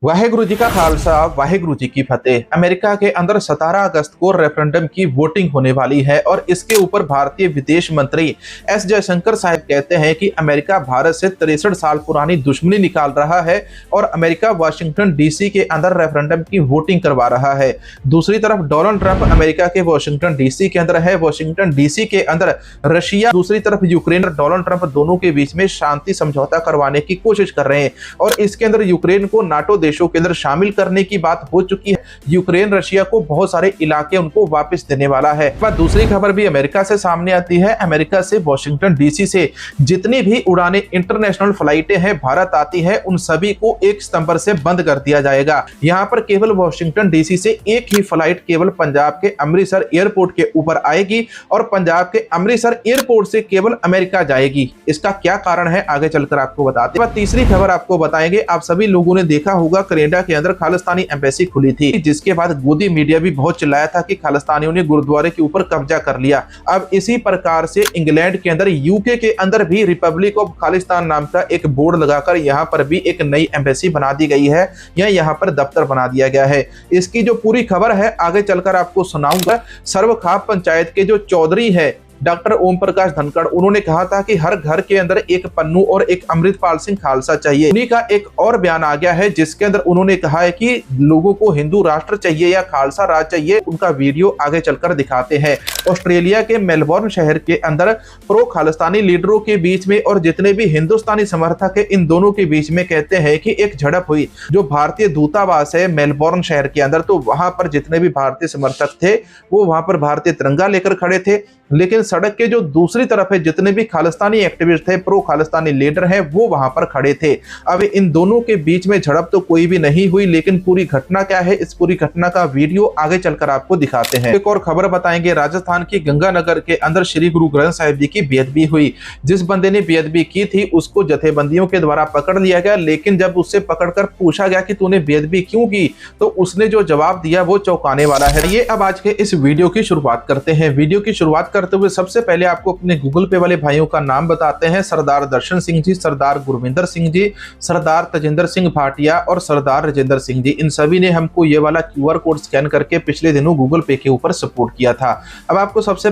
वाहेगुरु जी का खालसा, वाहेगुरु जी की फतेह। अमेरिका के अंदर 17 अगस्त को रेफरेंडम की वोटिंग होने वाली है और इसके ऊपर भारतीय विदेश मंत्री एस जयशंकर साहब कहते हैं कि अमेरिका भारत से 63 साल पुरानी दुश्मनी निकाल रहा है और अमेरिका वाशिंगटन डीसी के अंदर रेफरेंडम की वोटिंग करवा रहा है। दूसरी तरफ डोनाल्ड ट्रंप अमेरिका के वाशिंगटन डीसी के अंदर है, वाशिंगटन डीसी के अंदर रशिया, दूसरी तरफ यूक्रेन और डोनाल्ड ट्रंप दोनों के बीच में शांति समझौता करवाने की कोशिश कर रहे हैं और इसके अंदर यूक्रेन को नाटो देशों के अंदर शामिल करने की बात हो चुकी है। यूक्रेन रशिया को बहुत सारे इलाके उनको वापस देने वाला है। दूसरी खबर भी अमेरिका से सामने आती है। अमेरिका से वाशिंगटन डीसी से जितनी भी उड़ानें इंटरनेशनल फ्लाइटें हैं भारत आती है, उन सभी को 1 सितंबर से बंद कर दिया जाएगा। यहां पर केवल वाशिंगटन डीसी से एक ही फ्लाइट केवल पंजाब के अमृतसर एयरपोर्ट के ऊपर आएगी और पंजाब के अमृतसर एयरपोर्ट से केवल अमेरिका जाएगी। इसका क्या कारण है आगे चलकर आपको बताते हैं। तीसरी खबर आपको बताएंगे। आप सभी लोगों ने देखा होगा कनाडा के अंदर खालिस्तानी एम्बेसी खुली थी, जिसके बाद गोदी मीडिया भी बहुत चिल्लाया था कि खालिस्तानियों ने गुरुद्वारे के ऊपर कब्जा कर लिया। अब इसी प्रकार से इंग्लैंड के अंदर, यूके के अंदर भी रिपब्लिक ऑफ खालिस्तान नाम का एक बोर्ड लगाकर यहाँ पर भी एक नई एम्बेसी बना दी गई है या यहाँ पर दफ्तर बना दिया गया है। इसकी जो पूरी खबर है आगे चलकर आपको सुनाऊंगा। सर्वखाप पंचायत के जो चौधरी है डॉक्टर ओम प्रकाश धनखड़, उन्होंने कहा था कि हर घर के अंदर एक पन्नू और एक अमृतपाल सिंह खालसा चाहिए। उन्हीं का एक और बयान आ गया है जिसके अंदर उन्होंने कहा है कि लोगों को हिंदू राष्ट्र चाहिए या खालसा राज चाहिए। उनका वीडियो आगे चलकर दिखाते हैं। ऑस्ट्रेलिया के मेलबोर्न शहर के अंदर प्रो खालिस्तानी लीडरों के बीच में और जितने भी हिंदुस्तानी समर्थक है, इन दोनों के बीच में कहते हैं कि एक झड़प हुई। जो भारतीय दूतावास है मेलबोर्न शहर के अंदर, तो वहां पर जितने भी भारतीय समर्थक थे वो वहां पर भारतीय तिरंगा लेकर खड़े थे, लेकिन सड़क के जो दूसरी तरफ है जितने भी खालिस्तानी एक्टिविस्ट थे, प्रो खालिस्तानी लीडर हैं, वो वहां पर खड़े थे। अब इन दोनों के बीच में झड़प तो कोई भी नहीं हुई, लेकिन पूरी घटना क्या है, इस पूरी घटना का वीडियो आगे चलकर आपको दिखाते हैं। एक और खबर बताएंगे। राजस्थान की गंगानगर के अंदर श्री गुरु ग्रंथ साहिब जी की बेअदबी हुई। जिस बंदे ने बेअदबी की थी उसको जथेबंदियों के द्वारा पकड़ लिया गया, लेकिन जब उससे पकड़कर पूछा गया कि तूने बेअदबी क्यों की, तो उसने जो जवाब दिया वो चौंकाने वाला है। ये अब आज के इस वीडियो की शुरुआत करते हैं। वीडियो की शुरुआत करते हुए सबसे पहले आपको अपने गूगल पे वाले भाइयों का नाम बताते हैं। सरदार दर्शन सिंह जी, सरदार गुरविंदर सिंह जी, सरदार तजिंदर सिंह भाटिया और सरदार राजेंद्र सिंह जी, इन सभी ने हमको ये वाला QR कोड स्कैन करके पिछले दिनों गूगल पे के ऊपर सपोर्ट किया था। अब आपको सबसे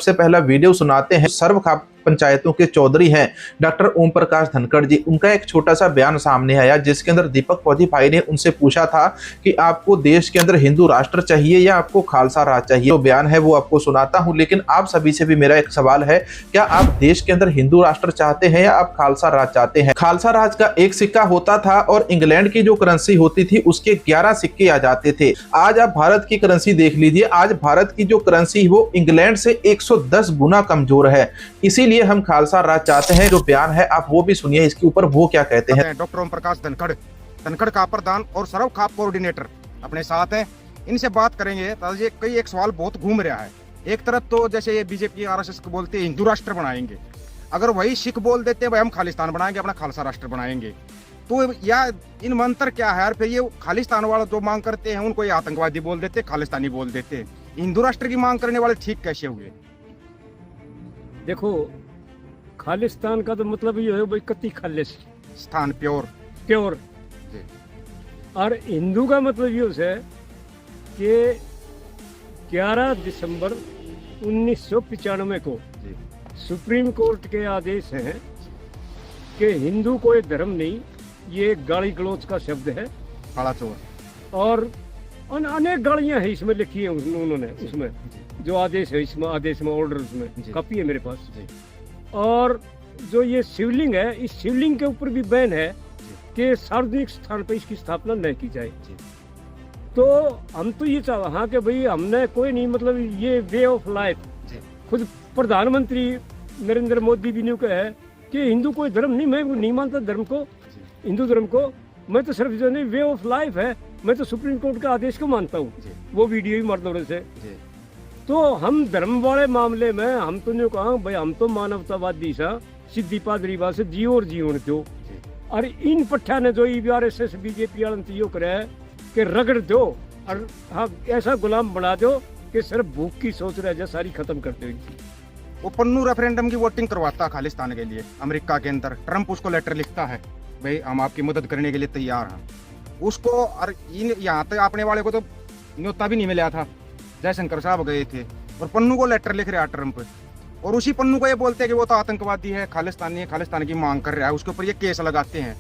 पहला वीडियो सुनाते हैं। सर्वखाप पंचायतों के चौधरी हैं डॉक्टर ओम प्रकाश धनखड़ जी, उनका एक छोटा सा बयान सामने आया जिसके अंदर दीपक फौजी भाई ने उनसे पूछा था कि आपको देश के अंदर हिंदू राष्ट्र चाहिए या आपको खालसा राज चाहिए। जो बयान है वो आपको सुनाता हूं, लेकिन आप सभी से भी मेरा एक सवाल है, क्या आप देश के अंदर हिंदू राष्ट्र चाहते हैं या आप खालसा राज चाहते हैं? खालसा राज का एक सिक्का होता था और इंग्लैंड की जो करेंसी होती थी उसके 11 सिक्के आ जाते थे। आज आप भारत की करेंसी देख लीजिए, आज भारत की जो करेंसी वो इंग्लैंड से 110 गुना कमजोर है। इसीलिए हम खालसा राज चाहते हैं। जो बयान है आप वो भी सुनिए, इसके ऊपर वो क्या कहते हैं। डॉक्टर ओम प्रकाश धनखड़ का प्रधान और सर्वखाप कोऑर्डिनेटर अपने साथ हैं। इनसे बात करेंगे तो ये कई एक सवाल बहुत घूम रहा है। एक तरफ तो जैसे ये बीजेपी RSS को बोलते हैं हिंदू राष्ट्र बनाएंगे, अगर वही सिख बोल देते हैं भाई हम खालिस्तान बनाएंगे, अपना खालसा राष्ट्र बनाएंगे, तो या इन मंत्र क्या है? फिर ये खालिस्तान वाले जो मांग करते हैं उनको ये आतंकवादी बोल देते, खालिस्तानी बोल देते। हिंदू राष्ट्र की मांग करने वाले ठीक कैसे हुए? देखो, खालिस्तान का तो मतलब ये है भाई कति खालिस स्थान, प्योर। और हिंदू का मतलब ये है कि 11 दिसंबर 1995 को सुप्रीम कोर्ट के आदेश हैं कि हिंदू कोई धर्म नहीं, ये गाली गलौज का शब्द है, काला चोर। और अनेक गालियां हैं इसमें लिखी है उन्होंने, उसमें जो आदेश है, इसमें आदेश में ऑर्डर, उसमें कॉपी है मेरे पास। और जो ये शिवलिंग है, इस शिवलिंग के ऊपर भी बैन है कि सार्वजनिक स्थान पर इसकी स्थापना न की जाए। तो हम तो ये चाह हाँ कि भाई हमने कोई नहीं, मतलब ये वे ऑफ लाइफ, खुद प्रधानमंत्री नरेंद्र मोदी भी ने कहा है कि हिंदू कोई धर्म नहीं, मैं नहीं मानता धर्म को, हिंदू धर्म को, मैं तो सिर्फ जो नहीं वे ऑफ लाइफ है, मैं तो सुप्रीम कोर्ट के आदेश को मानता हूँ। वो वीडियो भी मर्दों से। तो हम धर्म वाले मामले में हम तो नहीं कहा भाई, हम तो मानवतावादी सा सिद्धि पादरी बा से जियो और जीवन दो। और इन पट्ठा ने जो RSS बीजेपी वाले यो करे कि रगड़ दो और हाँ ऐसा गुलाम बना दो कि सिर्फ भूख की सोच रहे जाए, सारी खत्म कर दो। वो पन्नू रेफरेंडम की वोटिंग करवाता खालिस्तान के लिए अमेरिका के अंदर। ट्रंप उसको लेटर लिखता है, भाई हम आपकी मदद करने के लिए तैयार हैं। उसको और यहाँ तक अपने वाले को तो न्योता भी नहीं मिला था। जयशंकर साहब गए थे और पन्नू को लेटर लिख रहा ट्रंप, और उसी पन्नू को ये बोलते हैं कि वो तो आतंकवादी है, खालिस्तानी है, खालिस्तान की मांग कर रहा है, उसके ऊपर ये केस लगाते हैं।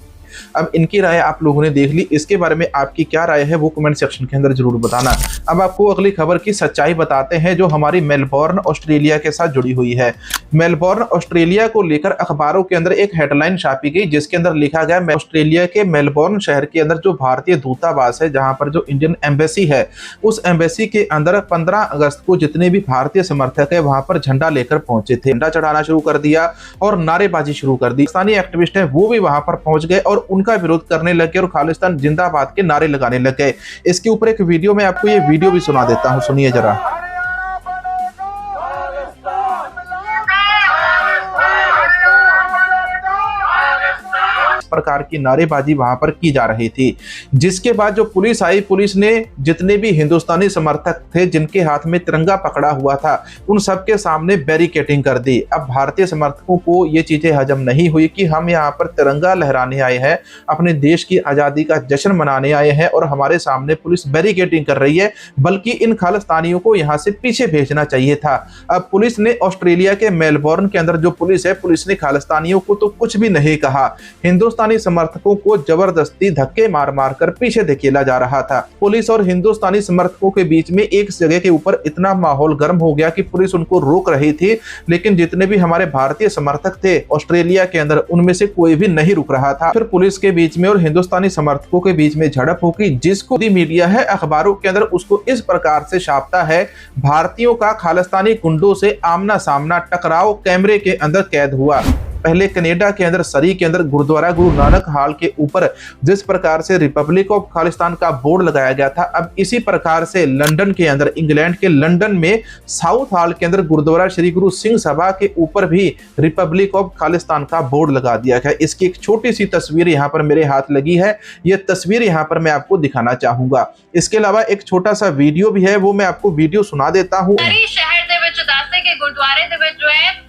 अब इनकी राय आप लोगों ने देख ली, इसके बारे में आपकी क्या राय है वो कमेंट सेक्शन के अंदर जरूर बताना। अब आपको अगली खबर की सच्चाई बताते हैं जो हमारी मेलबोर्न ऑस्ट्रेलिया के साथ जुड़ी हुई है। मेलबोर्न ऑस्ट्रेलिया को लेकर अखबारों के अंदर एक हेडलाइन छापी गई जिसके अंदर लिखा गया ऑस्ट्रेलिया के मेलबोर्न शहर के अंदर जो भारतीय दूतावास है, जहां पर जो इंडियन एम्बेसी है, उस एम्बेसी के अंदर 15 अगस्त को जितने भी भारतीय समर्थक है वहां पर झंडा लेकर पहुंचे थे, झंडा चढ़ाना शुरू कर दिया और नारेबाजी शुरू कर दी। स्थानीय एक्टिविस्ट है वो भी वहां पर पहुंच गए और उनका विरोध करने लगे और खालिस्तान जिंदाबाद के नारे लगाने लग गए। इसके ऊपर एक वीडियो में आपको ये वीडियो भी सुना देता हूं, सुनिए जरा। प्रकार की नारेबाजी वहां पर की जा रही थी, जिसके बाद जो पुलिस आई, पुलिस ने जितने भी हिंदुस्तानी समर्थक थे जिनके हाथ में तिरंगा पकड़ा हुआ था उन सबके सामने बैरिकेडिंग कर दी। अब भारतीय समर्थकों को ये चीजें हजम नहीं हुई कि हम यहाँ पर तिरंगा लहराने आए हैं, अपने देश की आजादी का जश्न मनाने आए हैं और हमारे सामने पुलिस बैरिकेडिंग कर रही है, बल्कि इन खालिस्तानियों को यहाँ से पीछे भेजना चाहिए था। अब पुलिस ने, ऑस्ट्रेलिया के मेलबोर्न के अंदर जो पुलिस है, पुलिस ने खालिस्तानियों को तो कुछ भी नहीं कहा, हिंदुस्तानी समर्थकों को जबरदस्ती धक्के मार मार कर पीछे धकेला जा रहा था। पुलिस और हिंदुस्तानी समर्थकों के बीच में एक जगह के ऊपर इतना माहौल गर्म हो गया कि पुलिस उनको रोक रही थी, लेकिन जितने भी हमारे भारतीय समर्थक थे ऑस्ट्रेलिया के अंदर उनमें से कोई भी नहीं रुक रहा था। फिर पुलिस के बीच में और हिंदुस्तानी समर्थकों के बीच में झड़प होगी, जिसको मीडिया है अखबारों के अंदर उसको इस प्रकार से छापता है, भारतीयों का खालिस्तानी गुंडों से आमना सामना टकराव कैमरे के अंदर कैद हुआ। पहले कनाडा के अंदर सरी के अंदर गुरुद्वारा गुरु नानक हॉल के ऊपर जिस प्रकार से रिपब्लिक ऑफ खालिस्तान का बोर्ड लगाया गया था, अब इसी प्रकार से लंदन के अंदर, इंग्लैंड के लंदन में साउथ हॉल के अंदर गुरुद्वारा श्री गुरु सिंह सभा के ऊपर भी रिपब्लिक ऑफ खालिस्तान का बोर्ड लगा दिया गया। इसकी एक छोटी सी तस्वीर यहाँ पर मेरे हाथ लगी है, यह तस्वीर यहाँ पर मैं आपको दिखाना चाहूंगा। इसके अलावा एक छोटा सा वीडियो भी है, वो मैं आपको वीडियो सुना देता हूँ। शहर ਦੇ ਵਿੱਚ ਦਾਸੇ के गुरुद्वारे ਦੇ ਵਿੱਚ जो है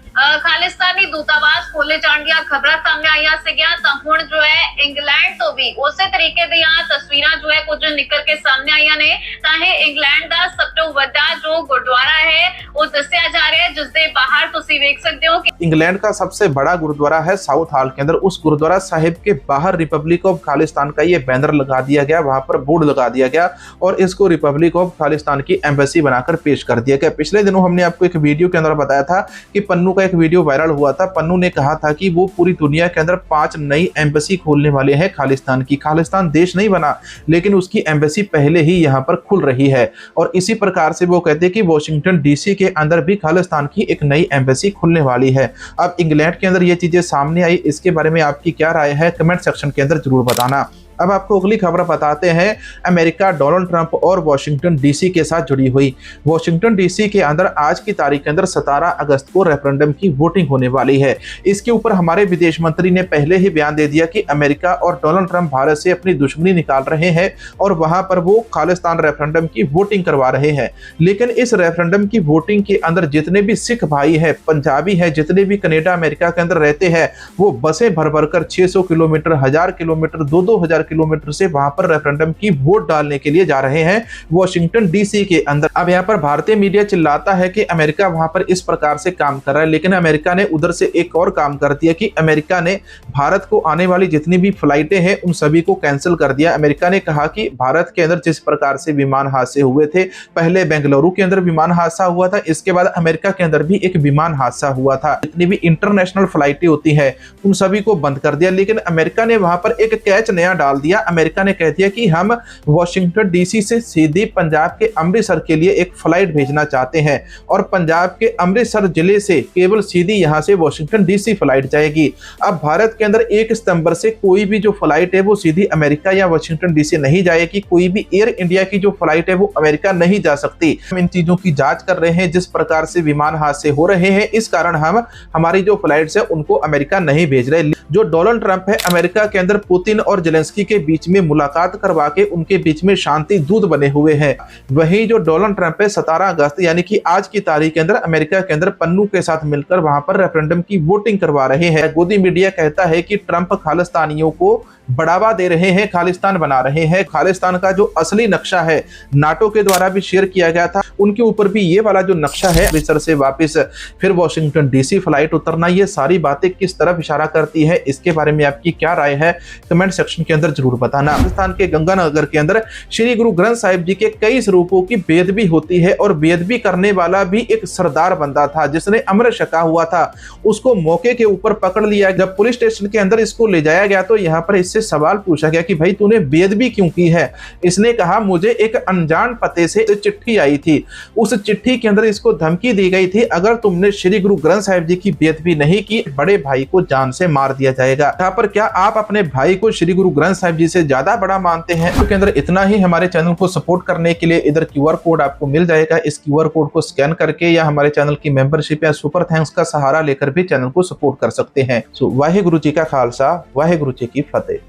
खालिस्तानी दूतावास खोले जाने ਦੀਆਂ ਖਬਰਾਂ ਸਾਹਮਣੇ ਆਈਆਂ ਸੀਗੀਆਂ, ਤਾਂ ਹੁਣ ਜੋ ਹੈ ਇੰਗਲੈਂਡ ਤੋਂ ਵੀ ਉਸੇ ਤਰੀਕੇ ਦੀਆਂ ਤਸਵੀਰਾਂ ਜੋ ਹੈ ਕੁਝ ਨਿਕਲ ਕੇ ਸਾਹਮਣੇ ਆਈਆਂ ਨੇ। ਤਾਂ ਇਹ ਇੰਗਲੈਂਡ ਦਾ ਸਭ ਤੋਂ ਵੱਡਾ ਜੋ ਗੁਰਦੁਆਰਾ ਹੈ ਉਹ ਦੱਸਿਆ ਜਾ ਰਿਹਾ ਹੈ, ਜਿਸ ਦੇ ਬਾਹਰ ਤੁਸੀਂ ਵੇਖ ਸਕਦੇ ਹੋ कि इंग्लैंड का सबसे बड़ा गुरुद्वारा है साउथ हॉल के अंदर, उस गुरुद्वारा साहिब के बाहर रिपब्लिक ऑफ खालिस्तान का ये बैनर लगा दिया गया, वहां पर बोर्ड लगा दिया गया और इसको रिपब्लिक ऑफ खालिस्तान की एम्बेसी बनाकर पेश कर दिया गया। पिछले दिनों हमने आपको एक वीडियो के अंदर बताया था कि पन्नू का एक वीडियो वायरल हुआ था। पन्नू ने कहा था कि वो पूरी दुनिया के अंदर 5 नई एम्बेसी खोलने वाले हैं खालिस्तान की। खालिस्तान देश नहीं बना, लेकिन उसकी एम्बेसी पहले ही यहाँ पर खुल रही है और इसी प्रकार से वो कहते हैं कि वॉशिंगटन डीसी के अंदर भी खालिस्तान की एक नई एम्बेसी खुलने वाली है। अब इंग्लैंड के अंदर ये चीजें सामने आई, इसके बारे में आपकी क्या राय है कमेंट सेक्शन के अंदर जरूर बताना। अब आपको अगली खबर बताते हैं, अमेरिका डोनाल्ड ट्रंप और वॉशिंगटन डीसी के साथ जुड़ी हुई। वॉशिंगटन डीसी के अंदर आज की तारीख के अंदर 17 अगस्त को रेफरेंडम की वोटिंग होने वाली है। इसके ऊपर हमारे विदेश मंत्री ने पहले ही बयान दे दिया कि अमेरिका और डोनाल्ड ट्रंप भारत से अपनी दुश्मनी निकाल रहे हैं और वहां पर वो खालिस्तान रेफरेंडम की वोटिंग करवा रहे हैं। लेकिन इस रेफरेंडम की वोटिंग के अंदर जितने भी सिख भाई है, पंजाबी है, जितने भी कनाडा अमेरिका के अंदर रहते हैं, वो बसें भर भर कर 600 किलोमीटर, 1000 किलोमीटर, 2-2000 किलोमीटर से वहां पर रेफरेंडम की वोट डालने के लिए जा रहे हैं वॉशिंगटन डीसी के अंदर। अब यहाँ पर भारतीय मीडिया चिल्लाता है कि अमेरिका वहां पर इस प्रकार से काम कर रहा है, लेकिन अमेरिका ने उधर से एक और काम कर दिया कि अमेरिका ने भारत को आने वाली जितनी भी फ्लाइटें हैं उन सभी को कैंसिल कर दिया। अमेरिका ने कहा कि भारत के अंदर जिस प्रकार से विमान हादसे हुए थे, पहले बेंगलुरु के अंदर विमान हादसा हुआ था, इसके बाद अमेरिका के अंदर भी एक विमान हादसा हुआ था, जितनी भी इंटरनेशनल फ्लाइटें होती है उन सभी को बंद कर दिया। लेकिन अमेरिका ने वहां पर एक कैच नया डाल दिया। अमेरिका ने कह दिया कि हम वॉशिंगटन डीसी से सीधी पंजाब के अमृतसर के लिए एक फ्लाइट भेजना चाहते हैं और पंजाब के अमृतसर जिले से केवल सीधी यहां से वॉशिंगटन डीसी फ्लाइट जाएगी। अब भारत के अंदर 1 सितंबर से कोई भी जो फ्लाइट है वो सीधी अमेरिका या वॉशिंगटन डीसी नहीं जाएगी। कोई भी एयर इंडिया की जो फ्लाइट है वो अमेरिका नहीं जा सकती। हम इन चीजों की जांच कर रहे हैं, जिस प्रकार से विमान हादसे हो रहे हैं इस कारण हम हमारी जो फ्लाइट्स है उनको अमेरिका नहीं भेज रहे। जो डोनाल्ड ट्रंप है अमेरिका के अंदर पुतिन और जेलेंस्की के बीच में मुलाकात करवा के उनके बीच में शांति दूत बने हुए हैं। वहीं जो डोनाल्ड ट्रंप है 17 अगस्त यानी कि आज की तारीख के अंदर अमेरिका के अंदर पन्नू के साथ मिलकर वहां पर रेफरेंडम की वोटिंग करवा रहे हैं। गोदी मीडिया कहता है कि ट्रंप खालिस्तानियों को बढ़ावा दे रहे हैं, खालिस्तान बना रहे हैं। खालिस्तान का जो असली नक्शा है नाटो के द्वारा भी शेयर किया गया था, उनके ऊपर भी ये वाला जो नक्शा है, अमृतसर से वापस फिर वॉशिंगटन डीसी फ्लाइट उतरना, ये सारी बातें किस तरफ इशारा करती है, इसके बारे में आपकी क्या राय है कमेंट सेक्शन के अंदर जरूर बताना। राजस्थान के गंगानगर के अंदर श्री गुरु ग्रंथ साहिब जी के कई स्वरूपों की बेदबी होती है और बेदबी करने वाला भी एक सरदार बंदा था जिसने अमृत छका हुआ था, उसको मौके के ऊपर पकड़ लिया। जब पुलिस स्टेशन के अंदर इसको ले जाया गया तो यहाँ पर इससे सवाल पूछा गया कि भाई तूने बेदबी क्यों की है। इसने कहा मुझे एक अनजान पते से चिट्ठी आई थी, उस चिट्ठी के अंदर इसको धमकी दी गई थी अगर तुमने श्री गुरु ग्रंथ साहिब जी की बेदबी नहीं की बड़े भाई को जान से मार दिया जाएगा। यहाँ पर क्या आप अपने भाई को श्री गुरु ग्रंथ साहिब जी से ज्यादा बड़ा मानते हैं? तो के अंदर इतना ही। हमारे चैनल को सपोर्ट करने के लिए इधर QR कोड आपको मिल जाएगा, इस QR कोड को स्कैन करके या हमारे चैनल की मेंबरशिप या सुपर थैंक्स का सहारा लेकर भी चैनल को सपोर्ट कर सकते हैं। सो वाहेगुरु जी का खालसा, वाहेगुरु जी की फतेह।